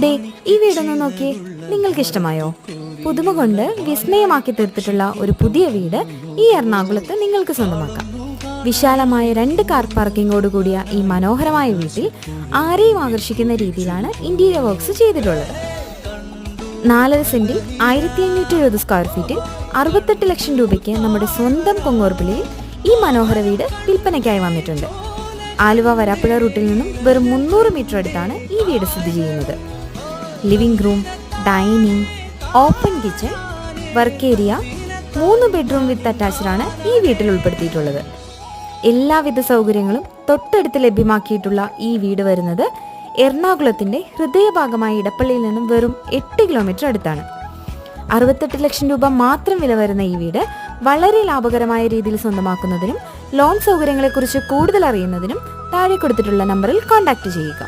ദേ, ഈ വീടൊന്ന് നോക്കിയേ. നിങ്ങൾക്ക് ഇഷ്ടമായോ? പുതുമ കൊണ്ട് വിസ്മയമാക്കി തീർത്തിട്ടുള്ള ഒരു പുതിയ വീട് ഈ എറണാകുളത്ത് നിങ്ങൾക്ക് സ്വന്തമാക്കാം. വിശാലമായ 2 കാർ പാർക്കിങ്ങോട് കൂടിയ ഈ മനോഹരമായ വീട്ടിൽ ആരെയും ആകർഷിക്കുന്ന രീതിയിലാണ് ഇന്റീരിയർ വർക്ക്സ് ചെയ്തിട്ടുള്ളത്. 4 സെന്റിൽ 1520 സ്ക്വയർ ഫീറ്റിൽ 68 ലക്ഷം രൂപയ്ക്ക് നമ്മുടെ സ്വന്തം കൊങ്ങോർപ്പിളിയിൽ ഈ മനോഹര വീട് വിൽപ്പനയ്ക്കായി വന്നിട്ടുണ്ട്. ആലുവ വരാപ്പുഴ റൂട്ടിൽ നിന്നും വെറും 300 മീറ്റർ അടുത്താണ് ഈ വീട് സ്ഥിതി ചെയ്യുന്നത്. Living room, dining, open kitchen, work area, 3 bedroom with attached ആണ് ഈ വീട്ടിൽ ഉൾപ്പെടുത്തിയിട്ടുള്ളത്. എല്ലാവിധ സൗകര്യങ്ങളും തൊട്ടടുത്ത് ലഭ്യമാക്കിയിട്ടുള്ള ഈ വീട് വരുന്നത് എറണാകുളത്തിന്റെ ഹൃദയഭാഗമായ ഇടപ്പള്ളിയിൽ നിന്നും വെറും 8 കിലോമീറ്റർ അടുത്താണ്. 68 ലക്ഷം രൂപ മാത്രം വില വരുന്ന ഈ വീട് വളരെ ലാഭകരമായ രീതിയിൽ സ്വന്തമാക്കുന്നതിനും ലോൺ സൗകര്യങ്ങളെക്കുറിച്ച് കൂടുതൽ അറിയുന്നതിനും താഴെ കൊടുത്തിട്ടുള്ള നമ്പറിൽ കോൺടാക്ട് ചെയ്യുക.